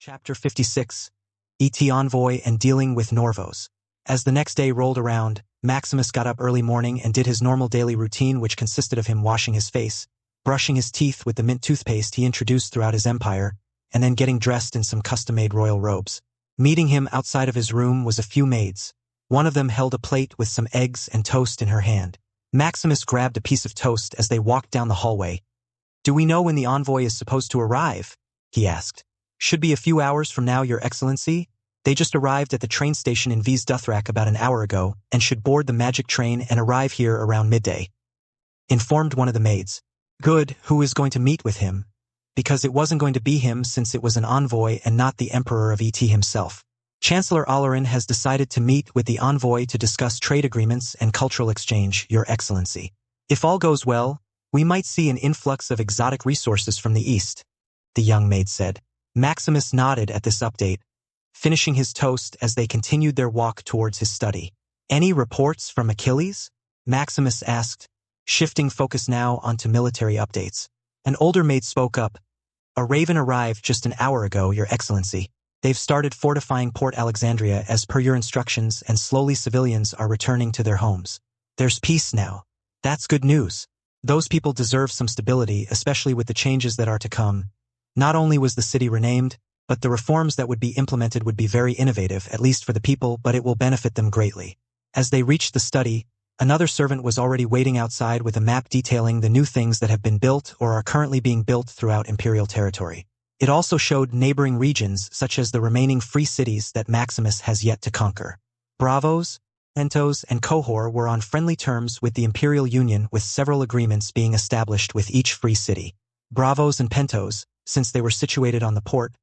Chapter 56, E.T. Envoy and Dealing with Norvos. As the next day rolled around, Maximus got up early morning and did his normal daily routine, which consisted of him washing his face, brushing his teeth with the mint toothpaste he introduced throughout his empire, and then getting dressed in some custom-made royal robes. Meeting him outside of his room was a few maids. One of them held a plate with some eggs and toast in her hand. Maximus grabbed a piece of toast as they walked down the hallway. "Do we know when the envoy is supposed to arrive?" he asked. "Should be a few hours from now, Your Excellency. They just arrived at the train station in Viz-Duthrak about an hour ago and should board the magic train and arrive here around midday," informed one of the maids. "Good, who is going to meet with him?" Because it wasn't going to be him, since it was an envoy and not the Emperor of ET himself. "Chancellor Alarin has decided to meet with the envoy to discuss trade agreements and cultural exchange, Your Excellency. If all goes well, we might see an influx of exotic resources from the east," the young maid said. Maximus nodded at this update, finishing his toast as they continued their walk towards his study. "Any reports from Achilles?" Maximus asked, shifting focus now onto military updates. An older maid spoke up. "A raven arrived just an hour ago, Your Excellency. They've started fortifying Port Alexandria as per your instructions, and slowly civilians are returning to their homes. There's peace now. That's good news. Those people deserve some stability, especially with the changes that are to come. Not only was the city renamed, but the reforms that would be implemented would be very innovative, at least for the people, but it will benefit them greatly." As they reached the study, another servant was already waiting outside with a map detailing the new things that have been built or are currently being built throughout Imperial territory. It also showed neighboring regions, such as the remaining free cities that Maximus has yet to conquer. Bravos, Pentos, and Kohor were on friendly terms with the Imperial Union, with several agreements being established with each free city. Bravos and Pentos, since they were situated on the port,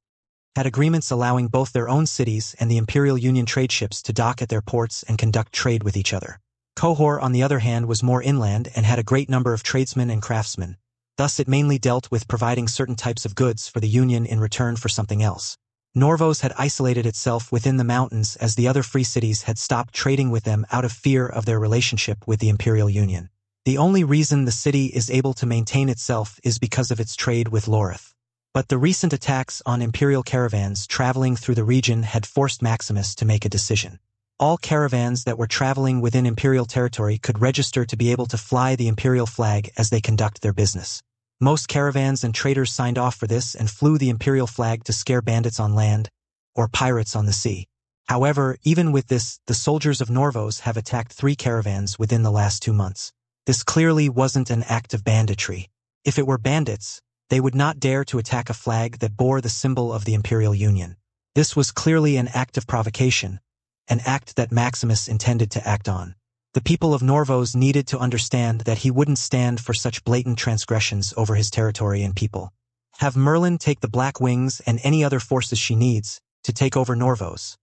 had agreements allowing both their own cities and the Imperial Union trade ships to dock at their ports and conduct trade with each other. Kohor, on the other hand, was more inland and had a great number of tradesmen and craftsmen. Thus it mainly dealt with providing certain types of goods for the Union in return for something else. Norvos had isolated itself within the mountains, as the other free cities had stopped trading with them out of fear of their relationship with the Imperial Union. The only reason the city is able to maintain itself is because of its trade with Lorith. But the recent attacks on Imperial caravans traveling through the region had forced Maximus to make a decision. All caravans that were traveling within Imperial territory could register to be able to fly the Imperial flag as they conduct their business. Most caravans and traders signed off for this and flew the Imperial flag to scare bandits on land or pirates on the sea. However, even with this, the soldiers of Norvos have attacked 3 caravans within the last 2 months. This clearly wasn't an act of banditry. If it were bandits, they would not dare to attack a flag that bore the symbol of the Imperial Union. This was clearly an act of provocation, an act that Maximus intended to act on. The people of Norvos needed to understand that he wouldn't stand for such blatant transgressions over his territory and people. "Have Merlin take the Black Wings and any other forces she needs to take over Norvos,"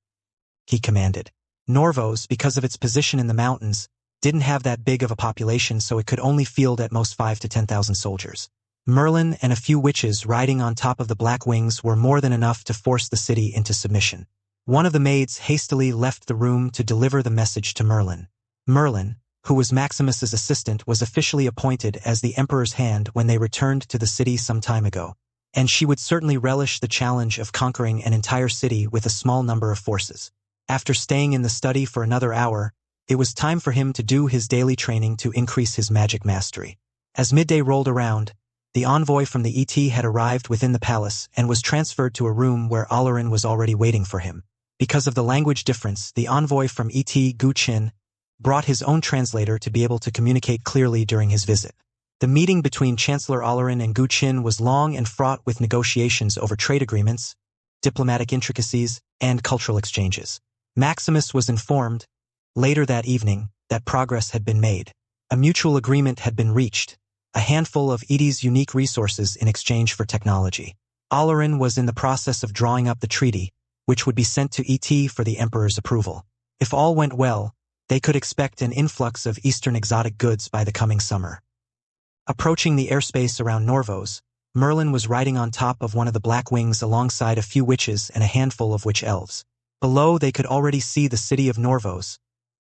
he commanded. Norvos, because of its position in the mountains, didn't have that big of a population, so it could only field at most 5 to 10,000 soldiers. Merlin and a few witches riding on top of the Black Wings were more than enough to force the city into submission. One of the maids hastily left the room to deliver the message to Merlin. Merlin, who was Maximus's assistant, was officially appointed as the Emperor's hand when they returned to the city some time ago, and she would certainly relish the challenge of conquering an entire city with a small number of forces. After staying in the study for another hour, it was time for him to do his daily training to increase his magic mastery. As midday rolled around, the envoy from the ET had arrived within the palace and was transferred to a room where Alarin was already waiting for him. Because of the language difference, the envoy from ET, Gu Qin, brought his own translator to be able to communicate clearly during his visit. The meeting between Chancellor Alarin and Gu Qin was long and fraught with negotiations over trade agreements, diplomatic intricacies, and cultural exchanges. Maximus was informed, later that evening, that progress had been made. A mutual agreement had been reached, a handful of ET's unique resources in exchange for technology. Alarin was in the process of drawing up the treaty, which would be sent to ET for the Emperor's approval. If all went well, they could expect an influx of Eastern exotic goods by the coming summer. Approaching the airspace around Norvos, Merlin was riding on top of one of the Black Wings alongside a few witches and a handful of witch elves. Below, they could already see the city of Norvos,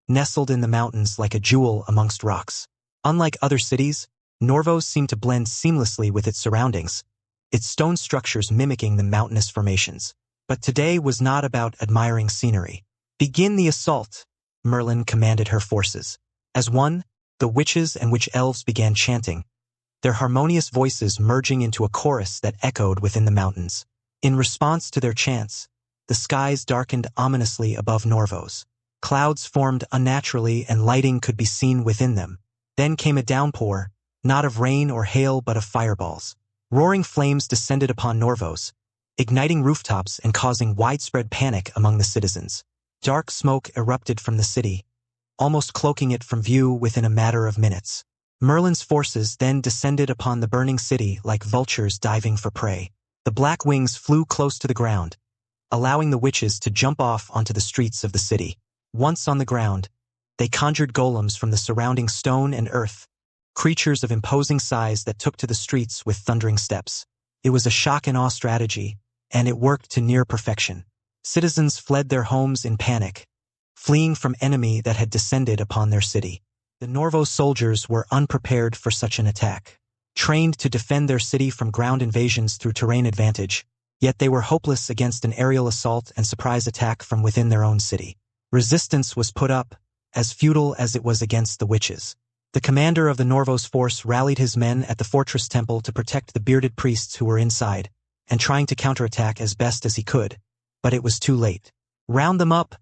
nestled in the mountains like a jewel amongst rocks. Unlike other cities, Norvos seemed to blend seamlessly with its surroundings, its stone structures mimicking the mountainous formations. But today was not about admiring scenery. "Begin the assault," Merlin commanded her forces. As one, the witches and witch elves began chanting, their harmonious voices merging into a chorus that echoed within the mountains. In response to their chants, the skies darkened ominously above Norvos. Clouds formed unnaturally and lighting could be seen within them. Then came a downpour, not of rain or hail but of fireballs. Roaring flames descended upon Norvos, igniting rooftops and causing widespread panic among the citizens. Dark smoke erupted from the city, almost cloaking it from view within a matter of minutes. Merlin's forces then descended upon the burning city like vultures diving for prey. The black wings flew close to the ground, allowing the witches to jump off onto the streets of the city. Once on the ground, they conjured golems from the surrounding stone and earth, creatures of imposing size that took to the streets with thundering steps. It was a shock and awe strategy, and it worked to near perfection. Citizens fled their homes in panic, fleeing from enemy that had descended upon their city. The Norvos soldiers were unprepared for such an attack, trained to defend their city from ground invasions through terrain advantage, yet they were hopeless against an aerial assault and surprise attack from within their own city. Resistance was put up, as futile as it was against the witches. The commander of the Norvos force rallied his men at the fortress temple to protect the bearded priests who were inside, and trying to counterattack as best as he could, but it was too late. "Round them up,"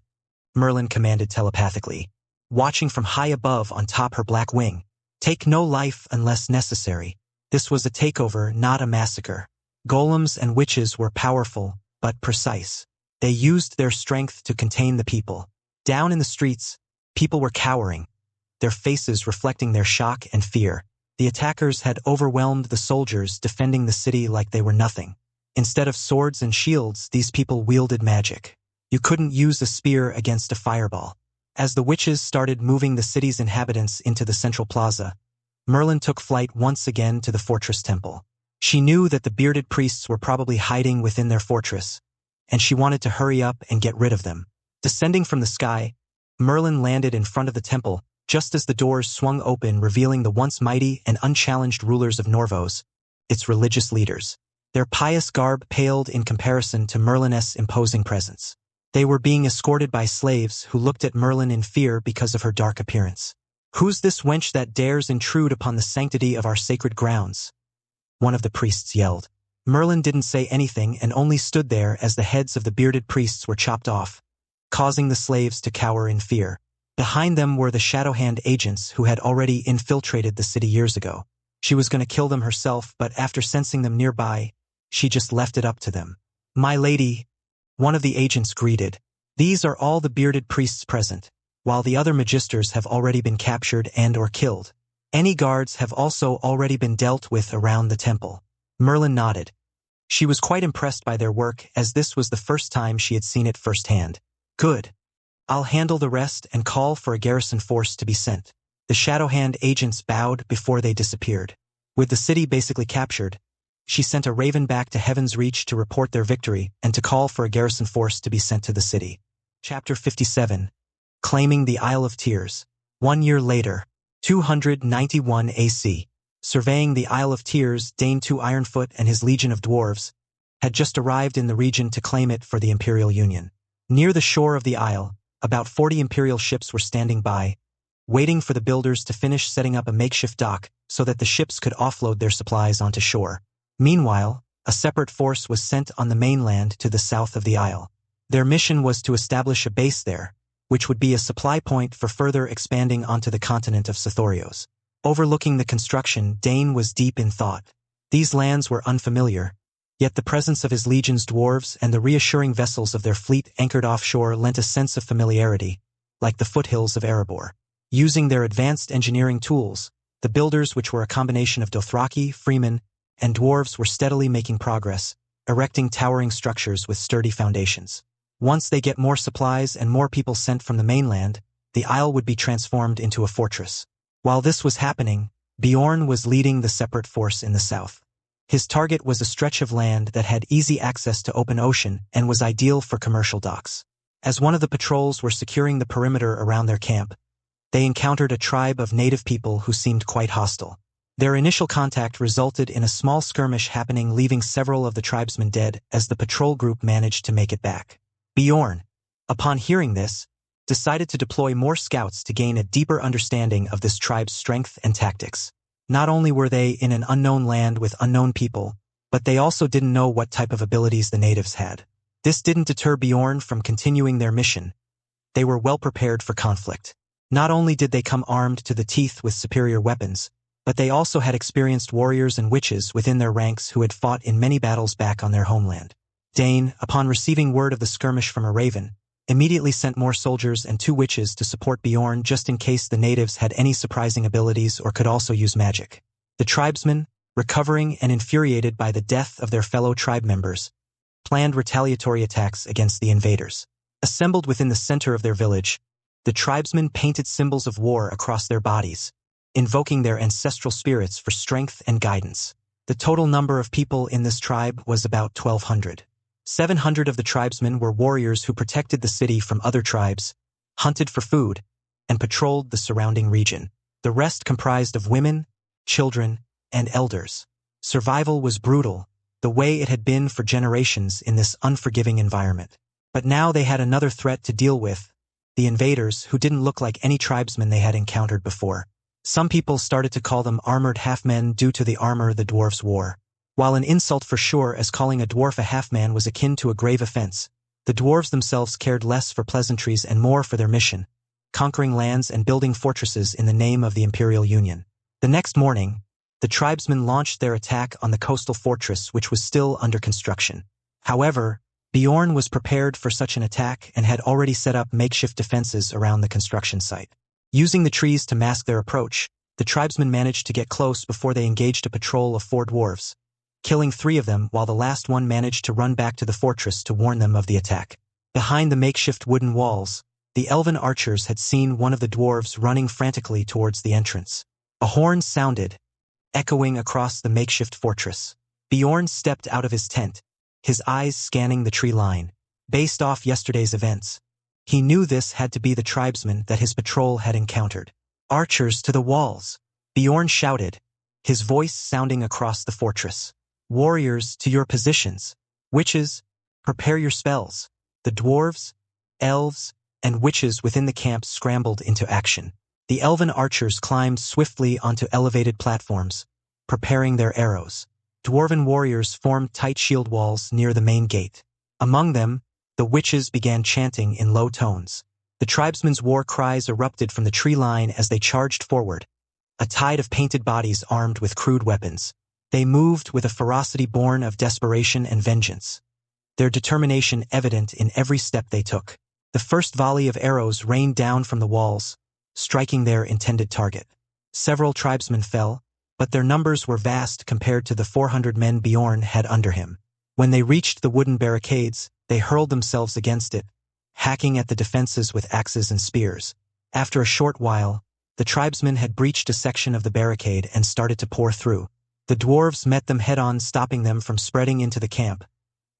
Merlin commanded telepathically, watching from high above on top her black wing. "Take no life unless necessary." This was a takeover, not a massacre. Golems and witches were powerful, but precise. They used their strength to contain the people. Down in the streets, people were cowering, their faces reflecting their shock and fear. The attackers had overwhelmed the soldiers defending the city like they were nothing. Instead of swords and shields, these people wielded magic. You couldn't use a spear against a fireball. As the witches started moving the city's inhabitants into the central plaza, Merlin took flight once again to the fortress temple. She knew that the bearded priests were probably hiding within their fortress, and she wanted to hurry up and get rid of them. Descending from the sky, Merlin landed in front of the temple, just as the doors swung open, revealing the once mighty and unchallenged rulers of Norvos, its religious leaders. Their pious garb paled in comparison to Merlin's imposing presence. They were being escorted by slaves who looked at Merlin in fear because of her dark appearance. "Who's this wench that dares intrude upon the sanctity of our sacred grounds?" one of the priests yelled. Merlin didn't say anything and only stood there as the heads of the bearded priests were chopped off, causing the slaves to cower in fear. Behind them were the Shadowhand agents who had already infiltrated the city years ago. She was going to kill them herself, but after sensing them nearby, she just left it up to them. "My lady," one of the agents greeted, "these are all the bearded priests present, while the other magisters have already been captured and/or killed. Any guards have also already been dealt with around the temple." Merlin nodded. She was quite impressed by their work, as this was the first time she had seen it firsthand. "Good. I'll handle the rest and call for a garrison force to be sent." The Shadowhand agents bowed before they disappeared. With the city basically captured, she sent a raven back to Heaven's Reach to report their victory and to call for a garrison force to be sent to the city. Chapter 57. Claiming the Isle of Tears. 1 year later, 291 AC. Surveying the Isle of Tears, Dane II Ironfoot and his legion of dwarves had just arrived in the region to claim it for the Imperial Union. Near the shore of the isle, about 40 Imperial ships were standing by, waiting for the builders to finish setting up a makeshift dock so that the ships could offload their supplies onto shore. Meanwhile, a separate force was sent on the mainland to the south of the isle. Their mission was to establish a base there, which would be a supply point for further expanding onto the continent of Sithorios. Overlooking the construction, Dane was deep in thought. These lands were unfamiliar, yet the presence of his legion's dwarves and the reassuring vessels of their fleet anchored offshore lent a sense of familiarity, like the foothills of Erebor. Using their advanced engineering tools, the builders, which were a combination of Dothraki, freemen, and dwarves, were steadily making progress, erecting towering structures with sturdy foundations. Once they get more supplies and more people sent from the mainland, the isle would be transformed into a fortress. While this was happening, Bjorn was leading the separate force in the south. His target was a stretch of land that had easy access to open ocean and was ideal for commercial docks. As one of the patrols were securing the perimeter around their camp, they encountered a tribe of native people who seemed quite hostile. Their initial contact resulted in a small skirmish happening, leaving several of the tribesmen dead as the patrol group managed to make it back. Bjorn, upon hearing this, decided to deploy more scouts to gain a deeper understanding of this tribe's strength and tactics. Not only were they in an unknown land with unknown people, but they also didn't know what type of abilities the natives had. This didn't deter Bjorn from continuing their mission. They were well prepared for conflict. Not only did they come armed to the teeth with superior weapons, but they also had experienced warriors and witches within their ranks who had fought in many battles back on their homeland. Dane, upon receiving word of the skirmish from a raven, immediately sent more soldiers and 2 witches to support Bjorn just in case the natives had any surprising abilities or could also use magic. The tribesmen, recovering and infuriated by the death of their fellow tribe members, planned retaliatory attacks against the invaders. Assembled within the center of their village, the tribesmen painted symbols of war across their bodies, invoking their ancestral spirits for strength and guidance. The total number of people in this tribe was about 1,200. 700 of the tribesmen were warriors who protected the city from other tribes, hunted for food, and patrolled the surrounding region. The rest comprised of women, children, and elders. Survival was brutal, the way it had been for generations in this unforgiving environment. But now they had another threat to deal with, the invaders, who didn't look like any tribesmen they had encountered before. Some people started to call them armored half-men due to the armor the dwarves wore. While an insult for sure, as calling a dwarf a half-man was akin to a grave offense, the dwarves themselves cared less for pleasantries and more for their mission, conquering lands and building fortresses in the name of the Imperial Union. The next morning, the tribesmen launched their attack on the coastal fortress, which was still under construction. However, Bjorn was prepared for such an attack and had already set up makeshift defenses around the construction site. Using the trees to mask their approach, the tribesmen managed to get close before they engaged a patrol of 4 dwarves, killing 3 of them while the last one managed to run back to the fortress to warn them of the attack. Behind the makeshift wooden walls, the elven archers had seen one of the dwarves running frantically towards the entrance. A horn sounded, echoing across the makeshift fortress. Bjorn stepped out of his tent, his eyes scanning the tree line. Based off yesterday's events, he knew this had to be the tribesmen that his patrol had encountered. "Archers to the walls!" Bjorn shouted, his voice sounding across the fortress. "Warriors to your positions! Witches, prepare your spells!" The dwarves, elves, and witches within the camp scrambled into action. The elven archers climbed swiftly onto elevated platforms, preparing their arrows. Dwarven warriors formed tight shield walls near the main gate. Among them, the witches began chanting in low tones. The tribesmen's war cries erupted from the tree line as they charged forward, a tide of painted bodies armed with crude weapons. They moved with a ferocity born of desperation and vengeance, their determination evident in every step they took. The first volley of arrows rained down from the walls, striking their intended target. Several tribesmen fell, but their numbers were vast compared to the 400 men Bjorn had under him. When they reached the wooden barricades, they hurled themselves against it, hacking at the defenses with axes and spears. After a short while, the tribesmen had breached a section of the barricade and started to pour through. The dwarves met them head-on, stopping them from spreading into the camp,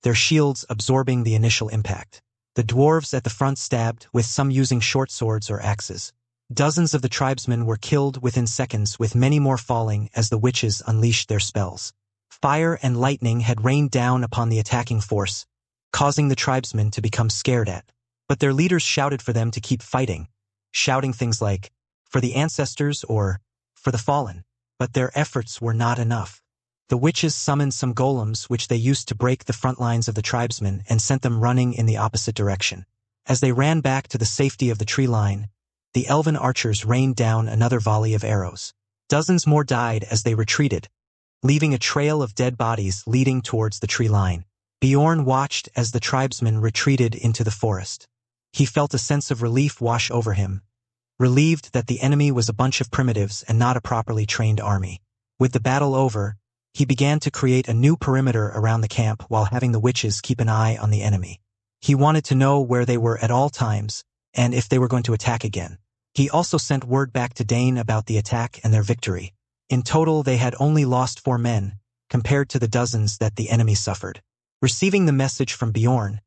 their shields absorbing the initial impact. The dwarves at the front stabbed, with some using short swords or axes. Dozens of the tribesmen were killed within seconds, with many more falling as the witches unleashed their spells. Fire and lightning had rained down upon the attacking force, causing the tribesmen to become scared at. But their leaders shouted for them to keep fighting, shouting things like, "For the ancestors" or "For the fallen." But their efforts were not enough. The witches summoned some golems which they used to break the front lines of the tribesmen and sent them running in the opposite direction. As they ran back to the safety of the tree line, the elven archers rained down another volley of arrows. Dozens more died as they retreated, leaving a trail of dead bodies leading towards the tree line. Bjorn watched as the tribesmen retreated into the forest. He felt a sense of relief wash over him, relieved that the enemy was a bunch of primitives and not a properly trained army. With the battle over, he began to create a new perimeter around the camp while having the witches keep an eye on the enemy. He wanted to know where they were at all times, and if they were going to attack again. He also sent word back to Dane about the attack and their victory. In total, they had only lost 4 men, compared to the dozens that the enemy suffered. Receiving the message from Bjorn,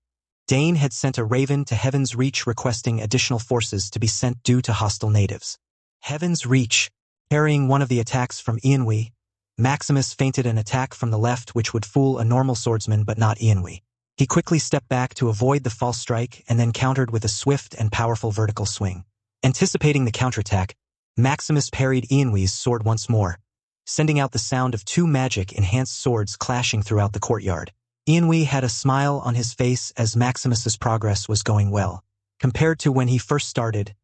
Dane had sent a raven to Heaven's Reach requesting additional forces to be sent due to hostile natives. Heaven's Reach, Parrying one of the attacks from Ianwi, Maximus feinted an attack from the left which would fool a normal swordsman but not Ianwi. He quickly stepped back to avoid the false strike and then countered with a swift and powerful vertical swing. Anticipating the counterattack, Maximus parried Ianwi's sword once more, sending out the sound of two magic-enhanced swords clashing throughout the courtyard. Ianwi had a smile on his face as Maximus's progress was going well. Compared to when he first started,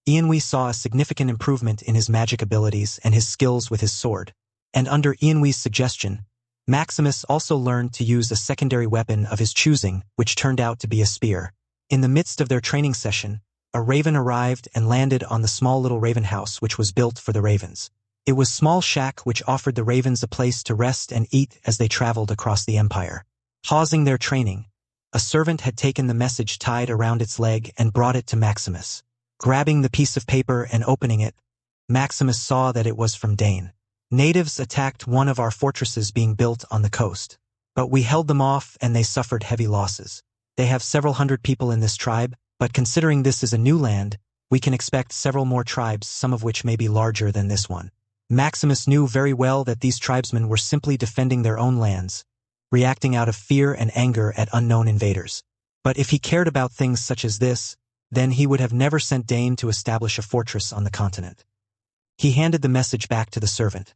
Ianwi saw a significant improvement in his magic abilities and his skills with his sword. And under Ianwi's suggestion, Maximus also learned to use a secondary weapon of his choosing, which turned out to be a spear. In the midst of their training session, a raven arrived and landed on the small little raven house which was built for the ravens. It was a small shack which offered the ravens a place to rest and eat as they traveled across the empire. Pausing their training, a servant had taken the message tied around its leg and brought it to Maximus. Grabbing the piece of paper and opening it, Maximus saw that it was from Dane. Natives attacked one of our fortresses being built on the coast, but we held them off and they suffered heavy losses. They have several hundred people in this tribe, but considering this is a new land, we can expect several more tribes, some of which may be larger than this one. Maximus knew very well that these tribesmen were simply defending their own lands, reacting out of fear and anger at unknown invaders. But if he cared about things such as this, then he would have never sent Dane to establish a fortress on the continent. He handed the message back to the servant.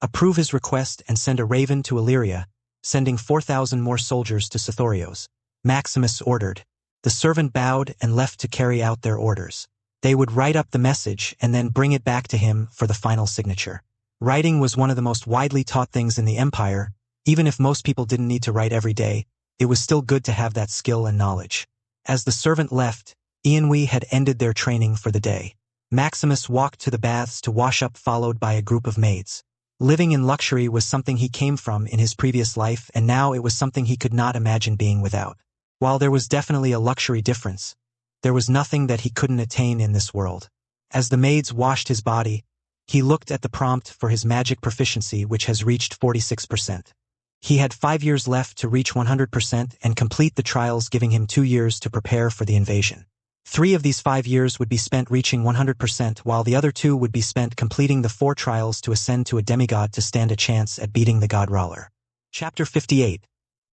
Approve his request and send a raven to Illyria, sending 4,000 more soldiers to Sithorios. Maximus ordered. The servant bowed and left to carry out their orders. They would write up the message and then bring it back to him for the final signature. Writing was one of the most widely taught things in the empire. Even if most people didn't need to write every day, it was still good to have that skill and knowledge. As the servant left, Ianwi had ended their training for the day. Maximus walked to the baths to wash up, followed by a group of maids. Living in luxury was something he came from in his previous life, and now it was something he could not imagine being without. While there was definitely a luxury difference, there was nothing that he couldn't attain in this world. As the maids washed his body, he looked at the prompt for his magic proficiency, which has reached 46%. He had 5 years left to reach 100% and complete the trials, giving him 2 years to prepare for the invasion. 3 of these 5 years would be spent reaching 100%, while the other 2 would be spent completing the 4 trials to ascend to a demigod to stand a chance at beating the god R'hllor. Chapter 58.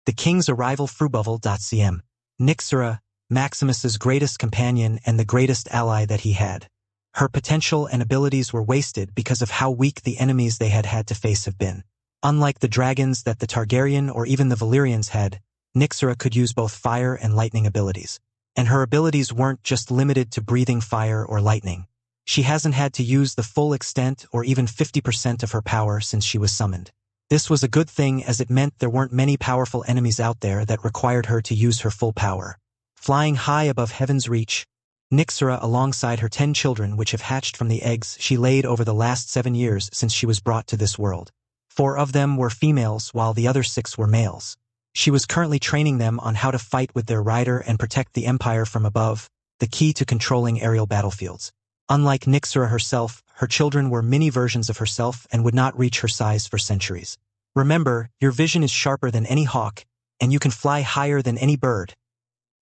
The King's Arrival. Fruboval.cm. Nyxera, Maximus's greatest companion and the greatest ally that he had. Her potential and abilities were wasted because of how weak the enemies they had had to face have been. Unlike the dragons that the Targaryen or even the Valyrians had, Nyxera could use both fire and lightning abilities. And her abilities weren't just limited to breathing fire or lightning. She hasn't had to use the full extent or even 50% of her power since she was summoned. This was a good thing, as it meant there weren't many powerful enemies out there that required her to use her full power. Flying high above heaven's reach, Nyxera, alongside her 10 children which have hatched from the eggs she laid over the last 7 years since she was brought to this world. 4 of them were females while the other 6 were males. She was currently training them on how to fight with their rider and protect the empire from above, the key to controlling aerial battlefields. Unlike Nyxera herself, her children were mini versions of herself and would not reach her size for centuries. Remember, your vision is sharper than any hawk, and you can fly higher than any bird,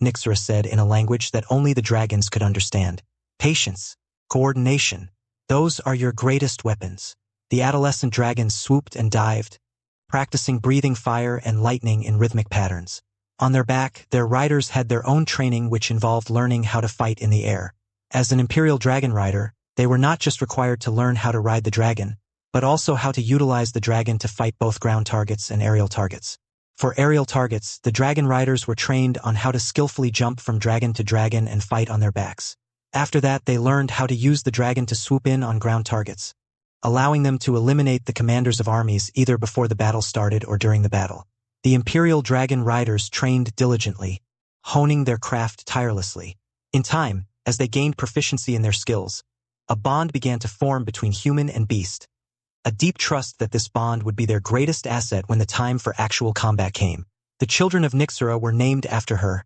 Nyxera said in a language that only the dragons could understand. Patience, coordination, those are your greatest weapons. The adolescent dragons swooped and dived, practicing breathing fire and lightning in rhythmic patterns. On their back, their riders had their own training which involved learning how to fight in the air. As an Imperial Dragon rider, they were not just required to learn how to ride the dragon, but also how to utilize the dragon to fight both ground targets and aerial targets. For aerial targets, the dragon riders were trained on how to skillfully jump from dragon to dragon and fight on their backs. After that, they learned how to use the dragon to swoop in on ground targets, allowing them to eliminate the commanders of armies either before the battle started or during the battle. The Imperial Dragon riders trained diligently, honing their craft tirelessly. In time, as they gained proficiency in their skills, a bond began to form between human and beast. A deep trust that this bond would be their greatest asset when the time for actual combat came. The children of Nyxera were named after her,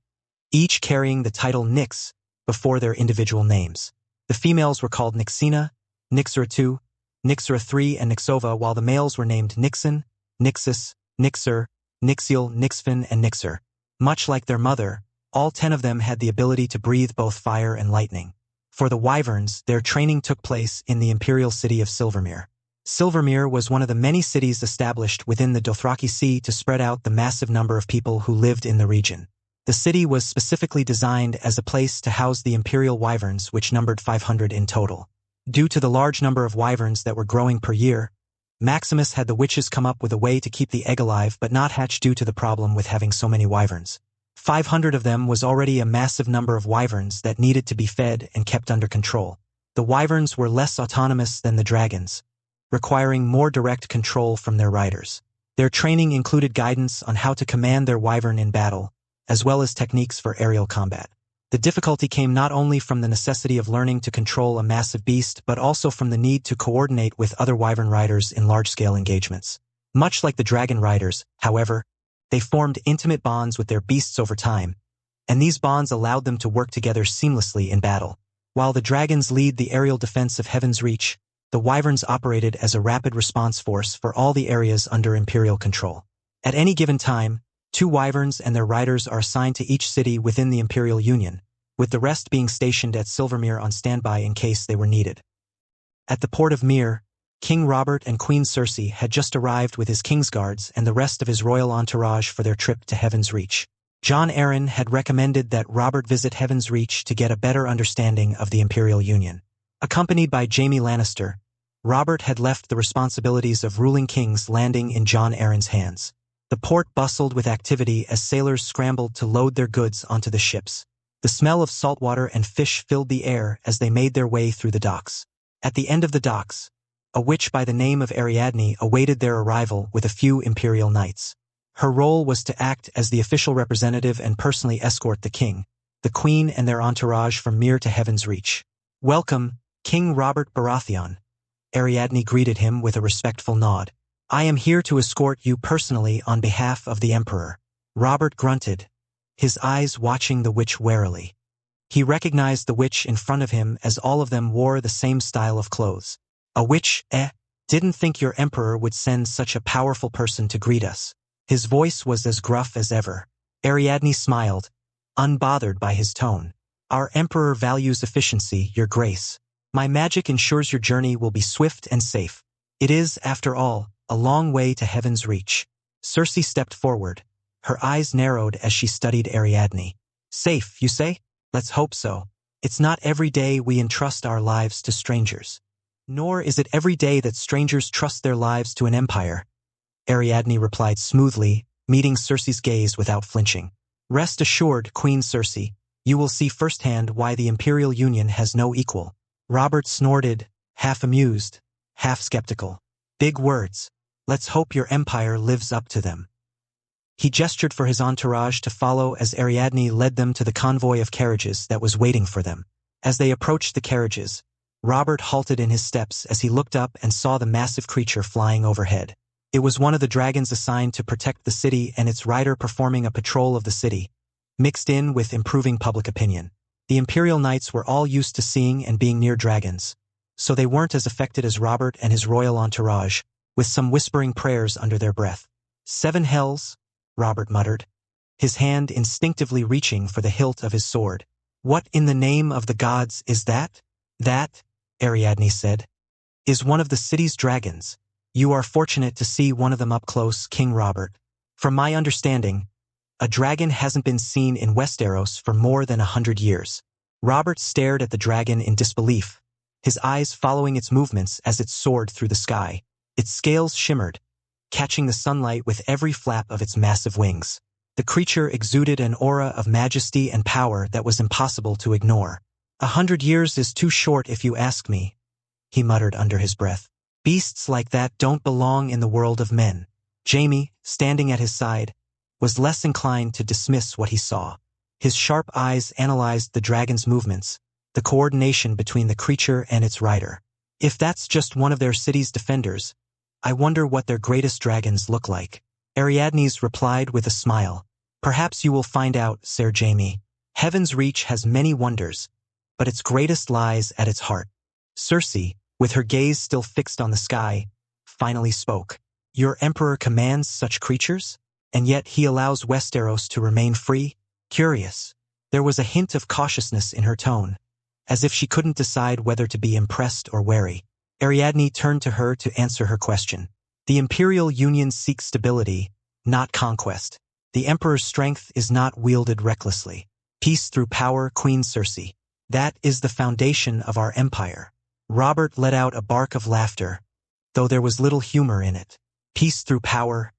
each carrying the title Nyx before their individual names. The females were called Nyxina, Nyxera II, Nyxera III, and Nyxova, while the males were named Nyxon, Nyxus, Nyxer, Nyxiel, Nyxfin, and Nyxer. Much like their mother, all 10 of them had the ability to breathe both fire and lightning. For the Wyverns, their training took place in the imperial city of Silvermere. Silvermere was one of the many cities established within the Dothraki Sea to spread out the massive number of people who lived in the region. The city was specifically designed as a place to house the imperial wyverns, which numbered 500 in total. Due to the large number of wyverns that were growing per year, Maximus had the witches come up with a way to keep the egg alive but not hatch due to the problem with having so many wyverns. 500 of them was already a massive number of wyverns that needed to be fed and kept under control. The wyverns were less autonomous than the dragons, requiring more direct control from their riders. Their training included guidance on how to command their wyvern in battle, as well as techniques for aerial combat. The difficulty came not only from the necessity of learning to control a massive beast, but also from the need to coordinate with other wyvern riders in large-scale engagements. Much like the dragon riders, however, they formed intimate bonds with their beasts over time, and these bonds allowed them to work together seamlessly in battle. While the dragons lead the aerial defense of Heaven's Reach, the wyverns operated as a rapid response force for all the areas under imperial control. At any given time, 2 wyverns and their riders are assigned to each city within the Imperial Union, with the rest being stationed at Silvermere on standby in case they were needed. At the port of Myr, King Robert and Queen Cersei had just arrived with his Kingsguards and the rest of his royal entourage for their trip to Heaven's Reach. Jon Arryn had recommended that Robert visit Heaven's Reach to get a better understanding of the Imperial Union. Accompanied by Jaime Lannister, Robert had left the responsibilities of ruling kings landing in Jon Arryn's hands. The port bustled with activity as sailors scrambled to load their goods onto the ships. The smell of saltwater and fish filled the air as they made their way through the docks. At the end of the docks, a witch by the name of Ariadne awaited their arrival with a few imperial knights. Her role was to act as the official representative and personally escort the king, the queen and their entourage from Myr to Heaven's Reach. "Welcome, King Robert Baratheon," Ariadne greeted him with a respectful nod. "I am here to escort you personally on behalf of the Emperor." Robert grunted, his eyes watching the witch warily. He recognized the witch in front of him as all of them wore the same style of clothes. "A witch, eh? Didn't think your Emperor would send such a powerful person to greet us." His voice was as gruff as ever. Ariadne smiled, unbothered by his tone. "Our Emperor values efficiency, Your Grace. My magic ensures your journey will be swift and safe. It is, after all, a long way to Heaven's Reach." Cersei stepped forward, her eyes narrowed as she studied Ariadne. "Safe, you say? Let's hope so. It's not every day we entrust our lives to strangers. Nor is it every day that strangers trust their lives to an empire," Ariadne replied smoothly, meeting Cersei's gaze without flinching. "Rest assured, Queen Cersei, you will see firsthand why the Imperial Union has no equal." Robert snorted, half amused, half skeptical. "Big words. Let's hope your empire lives up to them." He gestured for his entourage to follow as Ariadne led them to the convoy of carriages that was waiting for them. As they approached the carriages, Robert halted in his steps as he looked up and saw the massive creature flying overhead. It was one of the dragons assigned to protect the city and its rider performing a patrol of the city, mixed in with improving public opinion. The Imperial Knights were all used to seeing and being near dragons, so they weren't as affected as Robert and his royal entourage, with some whispering prayers under their breath. "7 hells," Robert muttered, his hand instinctively reaching for the hilt of his sword. "What in the name of the gods is that?" "That," Ariadne said, "is one of the city's dragons. You are fortunate to see one of them up close, King Robert. From my understanding, a dragon hasn't been seen in Westeros for more than 100 years. Robert stared at the dragon in disbelief, his eyes following its movements as it soared through the sky. Its scales shimmered, catching the sunlight with every flap of its massive wings. The creature exuded an aura of majesty and power that was impossible to ignore. 100 years is too short if you ask me," he muttered under his breath. "Beasts like that don't belong in the world of men." Jaime, standing at his side, was less inclined to dismiss what he saw. His sharp eyes analyzed the dragon's movements, the coordination between the creature and its rider. "If that's just one of their city's defenders, I wonder what their greatest dragons look like." Ariadne's replied with a smile. "Perhaps you will find out, Ser Jaime. Heaven's Reach has many wonders, but its greatest lies at its heart." Cersei, with her gaze still fixed on the sky, finally spoke. "Your Emperor commands such creatures? And yet he allows Westeros to remain free? Curious." There was a hint of cautiousness in her tone, as if she couldn't decide whether to be impressed or wary. Ariadne turned to her to answer her question. The Imperial Union seeks stability, not conquest. The Emperor's strength is not wielded recklessly. Peace through power, Queen Circe. That is the foundation of our empire. Robert let out a bark of laughter, though there was little humor in it. Peace through power,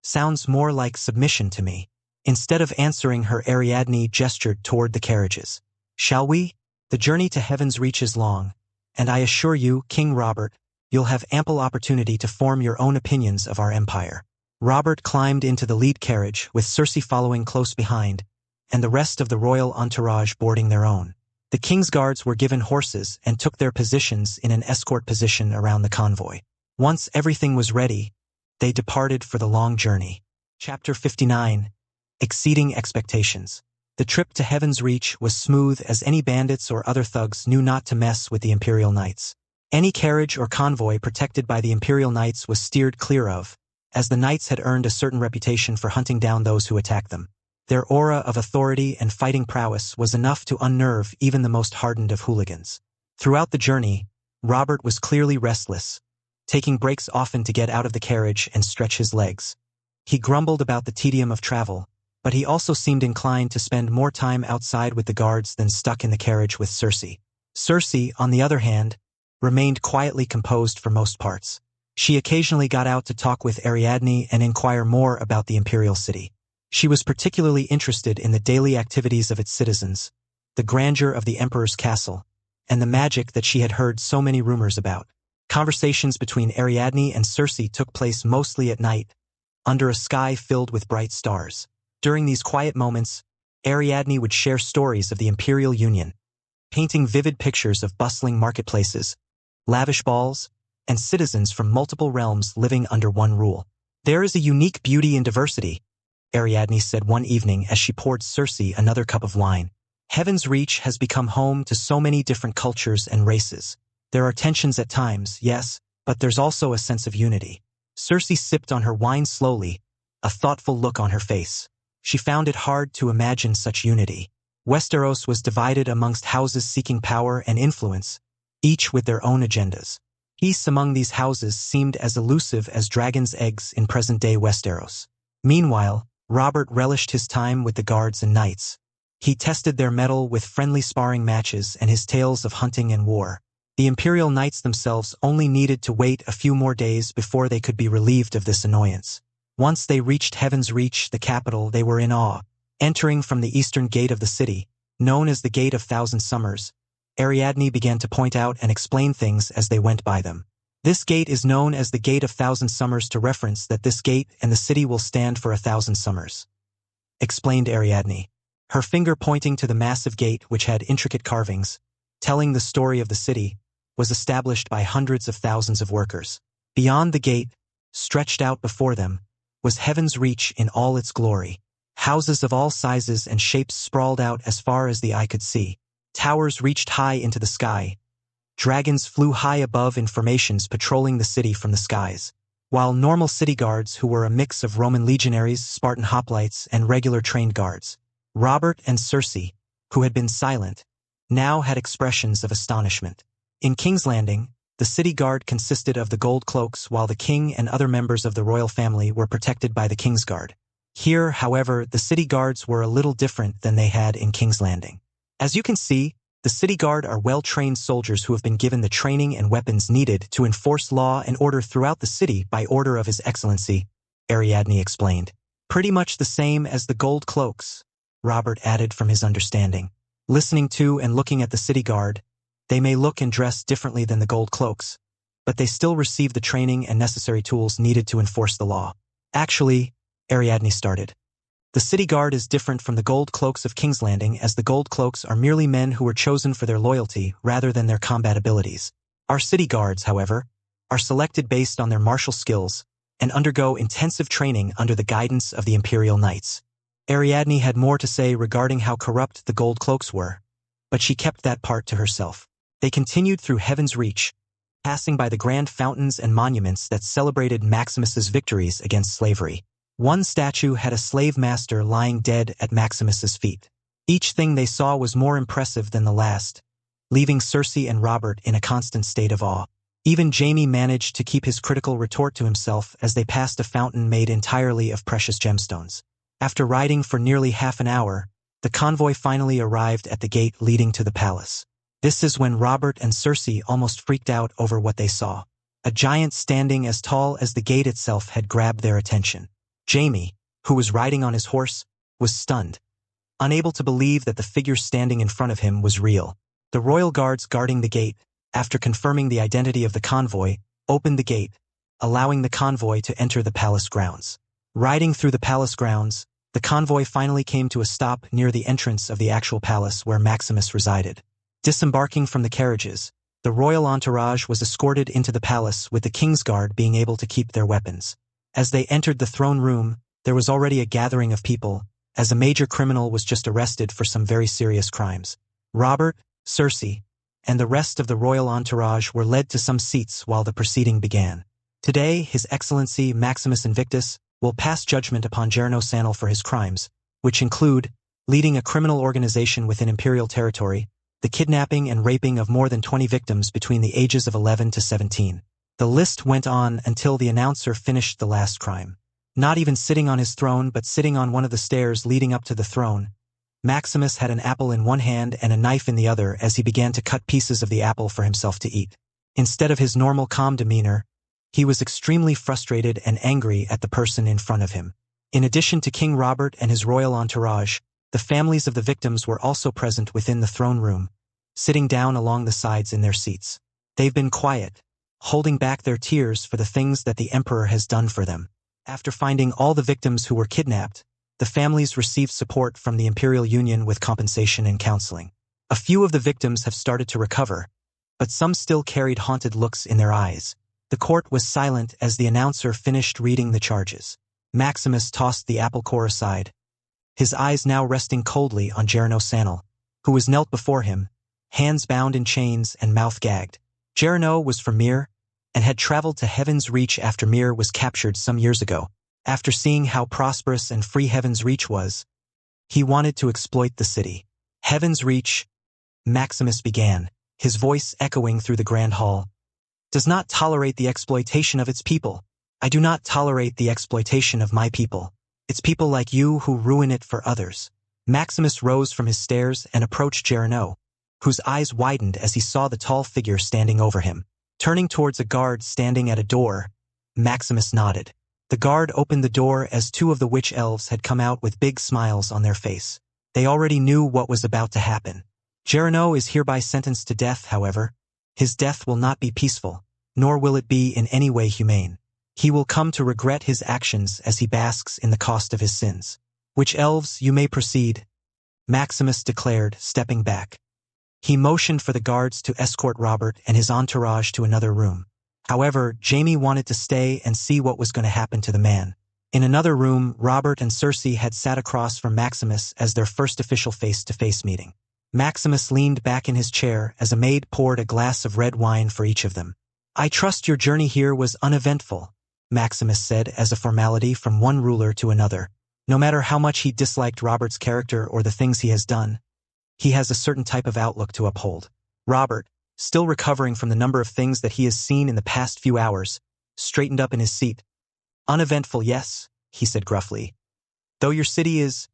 sounds more like submission to me. Instead of answering her, Ariadne gestured toward the carriages. Shall we? The journey to Heaven's Reach is long, and I assure you, King Robert, you'll have ample opportunity to form your own opinions of our empire. Robert climbed into the lead carriage, with Circe following close behind, and the rest of the royal entourage boarding their own. The king's guards were given horses and took their positions in an escort position around the convoy. Once everything was ready, they departed for the long journey. Chapter 59. Exceeding Expectations. The trip to Heaven's Reach was smooth, as any bandits or other thugs knew not to mess with the Imperial Knights. Any carriage or convoy protected by the Imperial Knights was steered clear of, as the Knights had earned a certain reputation for hunting down those who attacked them. Their aura of authority and fighting prowess was enough to unnerve even the most hardened of hooligans. Throughout the journey, Robert was clearly restless, taking breaks often to get out of the carriage and stretch his legs. He grumbled about the tedium of travel, but he also seemed inclined to spend more time outside with the guards than stuck in the carriage with Circe. Circe, on the other hand, remained quietly composed for most parts. She occasionally got out to talk with Ariadne and inquire more about the imperial city. She was particularly interested in the daily activities of its citizens, the grandeur of the emperor's castle, and the magic that she had heard so many rumors about. Conversations between Ariadne and Circe took place mostly at night, under a sky filled with bright stars. During these quiet moments, Ariadne would share stories of the Imperial Union, painting vivid pictures of bustling marketplaces, lavish balls, and citizens from multiple realms living under one rule. There is a unique beauty in diversity, Ariadne said one evening as she poured Circe another cup of wine. Heaven's Reach has become home to so many different cultures and races. There are tensions at times, yes, but there's also a sense of unity. Circe sipped on her wine slowly, a thoughtful look on her face. She found it hard to imagine such unity. Westeros was divided amongst houses seeking power and influence, each with their own agendas. Peace among these houses seemed as elusive as dragon's eggs in present-day Westeros. Meanwhile, Robert relished his time with the guards and knights. He tested their mettle with friendly sparring matches and his tales of hunting and war. The Imperial Knights themselves only needed to wait a few more days before they could be relieved of this annoyance. Once they reached Heaven's Reach, the capital, they were in awe. Entering from the eastern gate of the city, known as the Gate of Thousand Summers, Ariadne began to point out and explain things as they went by them. This gate is known as the Gate of Thousand Summers to reference that this gate and the city will stand for 1,000 summers, explained Ariadne, her finger pointing to the massive gate which had intricate carvings, telling the story of the city, was established by hundreds of thousands of workers. Beyond the gate, stretched out before them, was Heaven's Reach in all its glory. Houses of all sizes and shapes sprawled out as far as the eye could see. Towers reached high into the sky. Dragons flew high above in formations patrolling the city from the skies, while normal city guards, who were a mix of Roman legionaries, Spartan hoplites, and regular trained guards. Robert and Circe, who had been silent, now had expressions of astonishment. In King's Landing, the city guard consisted of the Gold Cloaks, while the king and other members of the royal family were protected by the King's Guard. Here, however, the city guards were a little different than they had in King's Landing. As you can see, the city guard are well-trained soldiers who have been given the training and weapons needed to enforce law and order throughout the city by order of His Excellency, Ariadne explained. Pretty much the same as the Gold Cloaks, Robert added from his understanding. Listening to and looking at the city guard, they may look and dress differently than the Gold Cloaks, but they still receive the training and necessary tools needed to enforce the law. Actually, Ariadne started. The city guard is different from the Gold Cloaks of King's Landing, as the Gold Cloaks are merely men who were chosen for their loyalty rather than their combat abilities. Our city guards, however, are selected based on their martial skills and undergo intensive training under the guidance of the Imperial Knights. Ariadne had more to say regarding how corrupt the Gold Cloaks were, but she kept that part to herself. They continued through Heaven's Reach, passing by the grand fountains and monuments that celebrated Maximus's victories against slavery. One statue had a slave master lying dead at Maximus's feet. Each thing they saw was more impressive than the last, leaving Cersei and Robert in a constant state of awe. Even Jaime managed to keep his critical retort to himself as they passed a fountain made entirely of precious gemstones. After riding for nearly half an hour, the convoy finally arrived at the gate leading to the palace. This is when Robert and Cersei almost freaked out over what they saw. A giant standing as tall as the gate itself had grabbed their attention. Jaime, who was riding on his horse, was stunned, unable to believe that the figure standing in front of him was real. The royal guards guarding the gate, after confirming the identity of the convoy, opened the gate, allowing the convoy to enter the palace grounds. Riding through the palace grounds, the convoy finally came to a stop near the entrance of the actual palace where Maximus resided. Disembarking from the carriages, the royal entourage was escorted into the palace with the Kingsguard being able to keep their weapons. As they entered the throne room, there was already a gathering of people, as a major criminal was just arrested for some very serious crimes. Robert, Cersei, and the rest of the royal entourage were led to some seats while the proceeding began. Today, His Excellency Maximus Invictus will pass judgment upon Jarno Sanel for his crimes, which include leading a criminal organization within imperial territory, the kidnapping and raping of more than 20 victims between the ages of 11 to 17. The list went on until the announcer finished the last crime. Not even sitting on his throne but sitting on one of the stairs leading up to the throne, Maximus had an apple in one hand and a knife in the other as he began to cut pieces of the apple for himself to eat. Instead of his normal calm demeanor, he was extremely frustrated and angry at the person in front of him. In addition to King Robert and his royal entourage, the families of the victims were also present within the throne room, sitting down along the sides in their seats. They've been quiet, holding back their tears for the things that the emperor has done for them. After finding all the victims who were kidnapped, the families received support from the Imperial Union with compensation and counseling. A few of the victims have started to recover, but some still carried haunted looks in their eyes. The court was silent as the announcer finished reading the charges. Maximus tossed the apple core aside, his eyes now resting coldly on Jarno Sanel, who was knelt before him, hands bound in chains and mouth gagged. Jarno was from Myr, and had traveled to Heaven's Reach after Myr was captured some years ago. After seeing how prosperous and free Heaven's Reach was, he wanted to exploit the city. Heaven's Reach, Maximus began, his voice echoing through the grand hall, does not tolerate the exploitation of its people. I do not tolerate the exploitation of my people. It's people like you who ruin it for others. Maximus rose from his stairs and approached Jarno, whose eyes widened as he saw the tall figure standing over him. Turning towards a guard standing at a door, Maximus nodded. The guard opened the door as two of the witch elves had come out with big smiles on their face. They already knew what was about to happen. Jarno is hereby sentenced to death, however. His death will not be peaceful, nor will it be in any way humane. He will come to regret his actions as he basks in the cost of his sins. Witch elves, you may proceed, Maximus declared, stepping back. He motioned for the guards to escort Robert and his entourage to another room. However, Jaime wanted to stay and see what was going to happen to the man. In another room, Robert and Cersei had sat across from Maximus as their first official face-to-face meeting. Maximus leaned back in his chair as a maid poured a glass of red wine for each of them. I trust your journey here was uneventful, Maximus said as a formality from one ruler to another. No matter how much he disliked Robert's character or the things he has done, he has a certain type of outlook to uphold. Robert, still recovering from the number of things that he has seen in the past few hours, straightened up in his seat. Uneventful, yes, he said gruffly. Though your city is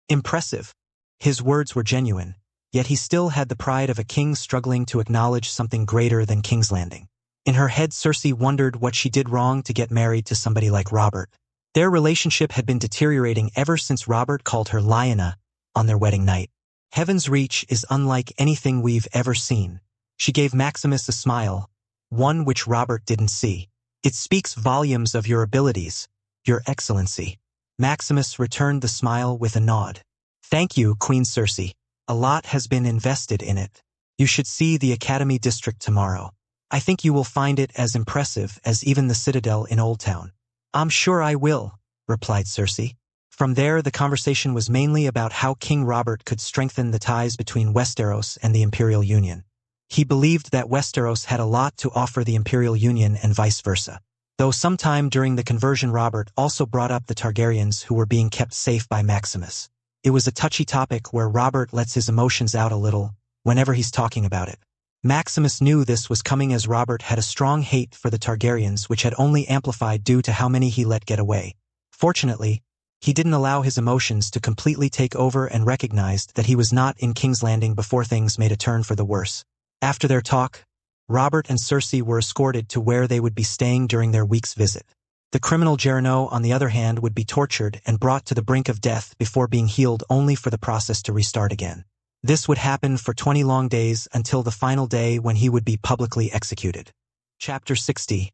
impressive. His words were genuine, yet he still had the pride of a king struggling to acknowledge something greater than King's Landing. In her head, Cersei wondered what she did wrong to get married to somebody like Robert. Their relationship had been deteriorating ever since Robert called her Lyanna on their wedding night. Heaven's Reach is unlike anything we've ever seen. She gave Maximus a smile, one which Robert didn't see. It speaks volumes of your abilities, Your Excellency. Maximus returned the smile with a nod. Thank you, Queen Cersei. A lot has been invested in it. You should see the Academy District tomorrow. I think you will find it as impressive as even the Citadel in Old Town. I'm sure I will, replied Cersei. From there, the conversation was mainly about how King Robert could strengthen the ties between Westeros and the Imperial Union. He believed that Westeros had a lot to offer the Imperial Union and vice versa. Though sometime during the conversion, Robert also brought up the Targaryens who were being kept safe by Maximus. It was a touchy topic where Robert lets his emotions out a little whenever he's talking about it. Maximus knew this was coming as Robert had a strong hate for the Targaryens, which had only amplified due to how many he let get away. Fortunately, he didn't allow his emotions to completely take over and recognized that he was not in King's Landing before things made a turn for the worse. After their talk, Robert and Cersei were escorted to where they would be staying during their week's visit. The criminal Gerano, on the other hand, would be tortured and brought to the brink of death before being healed, only for the process to restart again. This would happen for 20 long days until the final day when he would be publicly executed. Chapter 60.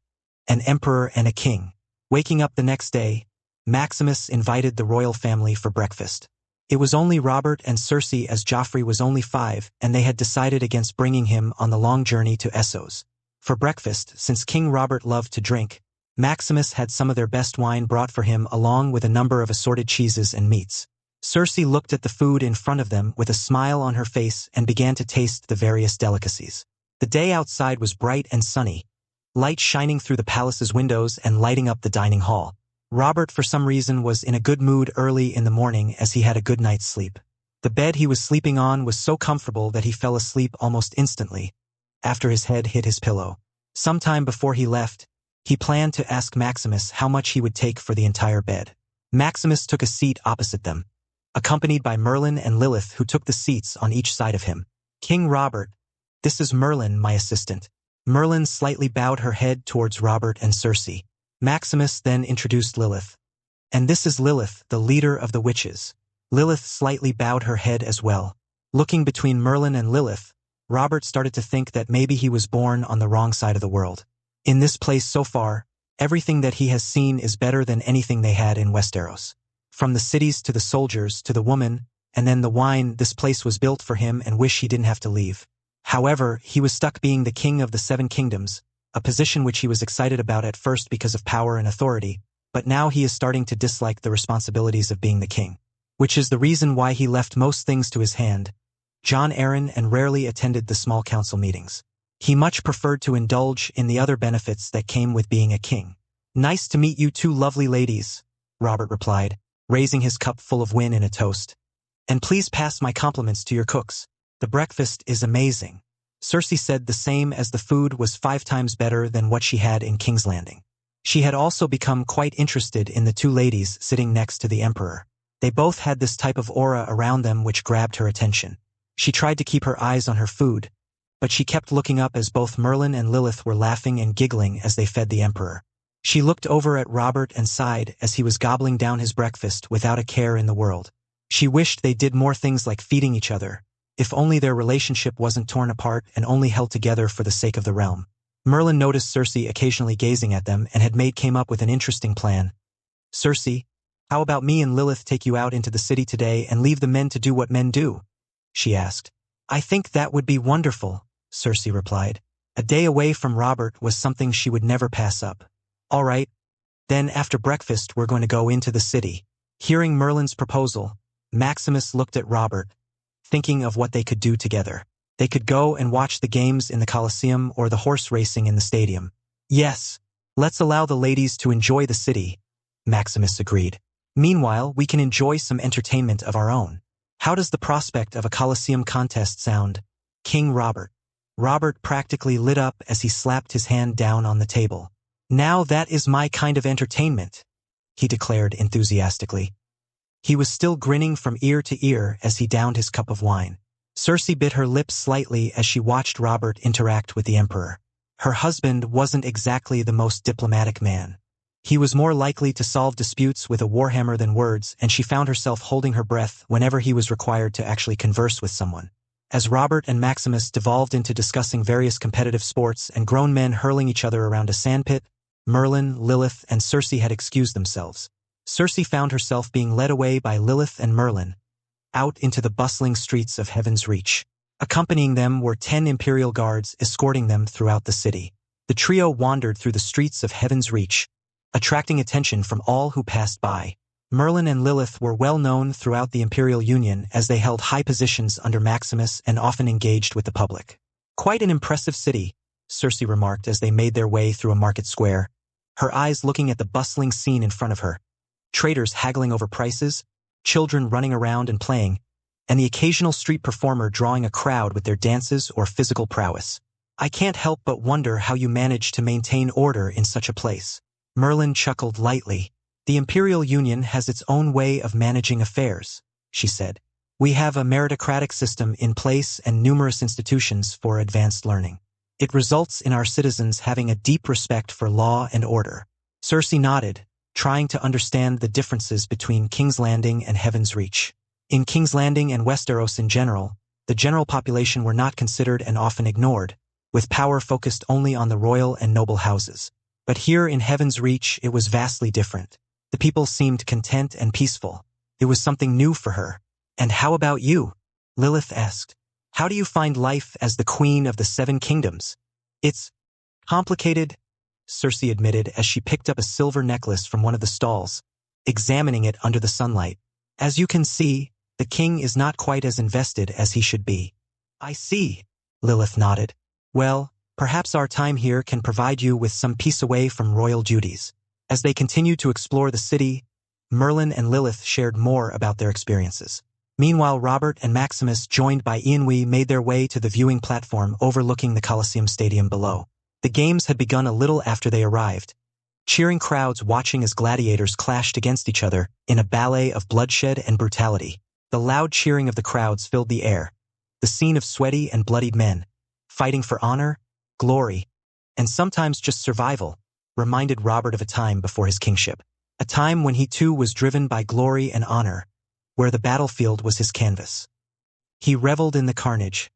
An Emperor and a King. Waking up the next day, Maximus invited the royal family for breakfast. It was only Robert and Cersei, as Joffrey was only 5, and they had decided against bringing him on the long journey to Essos. For breakfast, since King Robert loved to drink, Maximus had some of their best wine brought for him along with a number of assorted cheeses and meats. Cersei looked at the food in front of them with a smile on her face and began to taste the various delicacies. The day outside was bright and sunny, light shining through the palace's windows and lighting up the dining hall. Robert, for some reason, was in a good mood early in the morning as he had a good night's sleep. The bed he was sleeping on was so comfortable that he fell asleep almost instantly, after his head hit his pillow. Sometime before he left, he planned to ask Maximus how much he would take for the entire bed. Maximus took a seat opposite them, accompanied by Merlin and Lilith, who took the seats on each side of him. King Robert, this is Merlin, my assistant. Merlin slightly bowed her head towards Robert and Cersei. Maximus then introduced Lilith. And this is Lilith, the leader of the witches. Lilith slightly bowed her head as well. Looking between Merlin and Lilith, Robert started to think that maybe he was born on the wrong side of the world. In this place so far, everything that he has seen is better than anything they had in Westeros. From the cities to the soldiers to the woman, and then the wine, this place was built for him and wish he didn't have to leave. However, he was stuck being the king of the 7 kingdoms, a position which he was excited about at first because of power and authority, but now he is starting to dislike the responsibilities of being the king. Which is the reason why he left most things to his hand, Jon Arryn, and rarely attended the small council meetings. He much preferred to indulge in the other benefits that came with being a king. Nice to meet you 2 lovely ladies, Robert replied, raising his cup full of wine in a toast. And please pass my compliments to your cooks. The breakfast is amazing. Cersei said the same, as the food was 5 times better than what she had in King's Landing. She had also become quite interested in the 2 ladies sitting next to the Emperor. They both had this type of aura around them which grabbed her attention. She tried to keep her eyes on her food, but she kept looking up as both Merlin and Lilith were laughing and giggling as they fed the Emperor. She looked over at Robert and sighed as he was gobbling down his breakfast without a care in the world. She wished they did more things like feeding each other, if only their relationship wasn't torn apart and only held together for the sake of the realm. Merlin noticed Cersei occasionally gazing at them and came up with an interesting plan. Cersei, how about me and Lilith take you out into the city today and leave the men to do what men do? She asked. I think that would be wonderful, Cersei replied. A day away from Robert was something she would never pass up. All right. Then after breakfast we're going to go into the city. Hearing Merlin's proposal, Maximus looked at Robert, thinking of what they could do together. They could go and watch the games in the Colosseum or the horse racing in the stadium. Yes, let's allow the ladies to enjoy the city, Maximus agreed. Meanwhile, we can enjoy some entertainment of our own. How does the prospect of a Colosseum contest sound, King Robert? Robert practically lit up as he slapped his hand down on the table. Now that is my kind of entertainment, he declared enthusiastically. He was still grinning from ear to ear as he downed his cup of wine. Cersei bit her lips slightly as she watched Robert interact with the Emperor. Her husband wasn't exactly the most diplomatic man. He was more likely to solve disputes with a warhammer than words, and she found herself holding her breath whenever he was required to actually converse with someone. As Robert and Maximus devolved into discussing various competitive sports and grown men hurling each other around a sandpit, Merlin, Lilith, and Cersei had excused themselves. Cersei found herself being led away by Lilith and Merlin, out into the bustling streets of Heaven's Reach. Accompanying them were 10 Imperial guards escorting them throughout the city. The trio wandered through the streets of Heaven's Reach, attracting attention from all who passed by. Merlin and Lilith were well known throughout the Imperial Union as they held high positions under Maximus and often engaged with the public. Quite an impressive city, Cersei remarked as they made their way through a market square, her eyes looking at the bustling scene in front of her. Traders haggling over prices, children running around and playing, and the occasional street performer drawing a crowd with their dances or physical prowess. I can't help but wonder how you manage to maintain order in such a place. Merlin chuckled lightly. The Imperial Union has its own way of managing affairs, she said. We have a meritocratic system in place and numerous institutions for advanced learning. It results in our citizens having a deep respect for law and order. Cersei nodded, trying to understand the differences between King's Landing and Heaven's Reach. In King's Landing and Westeros in general, the general population were not considered and often ignored, with power focused only on the royal and noble houses. But here in Heaven's Reach it was vastly different. The people seemed content and peaceful. It was something new for her. And how about you? Lilith asked. How do you find life as the Queen of the Seven Kingdoms? It's complicated, Cersei admitted as she picked up a silver necklace from one of the stalls, examining it under the sunlight. As you can see, the king is not quite as invested as he should be. I see, Lilith nodded. Well, perhaps our time here can provide you with some peace away from royal duties. As they continued to explore the city, Merlin and Lilith shared more about their experiences. Meanwhile, Robert and Maximus, joined by Ianwe, made their way to the viewing platform overlooking the Colosseum Stadium below. The games had begun a little after they arrived, cheering crowds watching as gladiators clashed against each other in a ballet of bloodshed and brutality. The loud cheering of the crowds filled the air, the scene of sweaty and bloodied men, fighting for honor, glory, and sometimes just survival, reminded Robert of a time before his kingship. A time when he too was driven by glory and honor, where the battlefield was his canvas. He reveled in the carnage,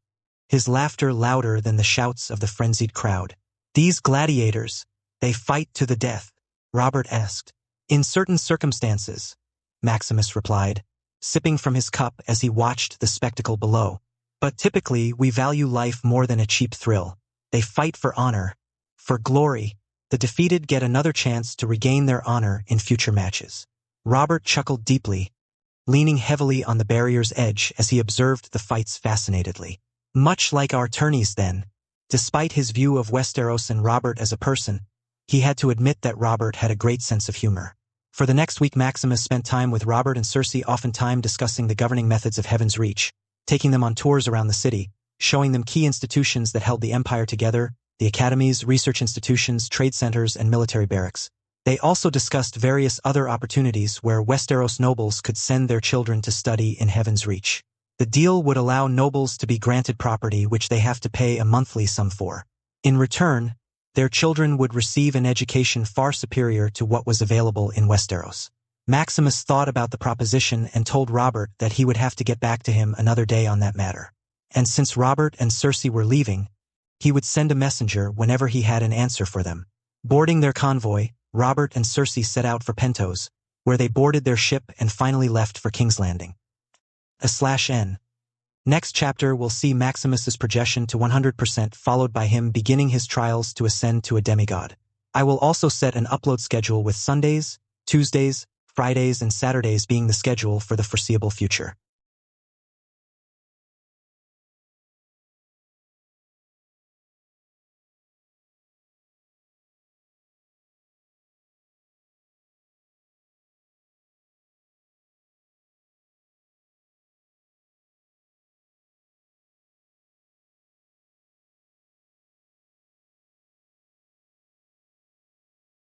his laughter louder than the shouts of the frenzied crowd. These gladiators, they fight to the death? Robert asked. In certain circumstances, Maximus replied, sipping from his cup as he watched the spectacle below. But typically, we value life more than a cheap thrill. They fight for honor, for glory. The defeated get another chance to regain their honor in future matches. Robert chuckled deeply, leaning heavily on the barrier's edge as he observed the fights fascinatedly. Much like our tourneys then. Despite his view of Westeros and Robert as a person, he had to admit that Robert had a great sense of humor. For the next week, Maximus spent time with Robert and Cersei, oftentimes discussing the governing methods of Heaven's Reach, taking them on tours around the city, showing them key institutions that held the empire together, the academies, research institutions, trade centers, and military barracks. They also discussed various other opportunities where Westeros nobles could send their children to study in Heaven's Reach. The deal would allow nobles to be granted property which they have to pay a monthly sum for. In return, their children would receive an education far superior to what was available in Westeros. Maximus thought about the proposition and told Robert that he would have to get back to him another day on that matter. And since Robert and Cersei were leaving, he would send a messenger whenever he had an answer for them. Boarding their convoy, Robert and Cersei set out for Pentos, where they boarded their ship and finally left for King's Landing. /N. Next chapter will see Maximus's progression to 100%, followed by him beginning his trials to ascend to a demigod. I will also set an upload schedule with Sundays, Tuesdays, Fridays, and Saturdays being the schedule for the foreseeable future.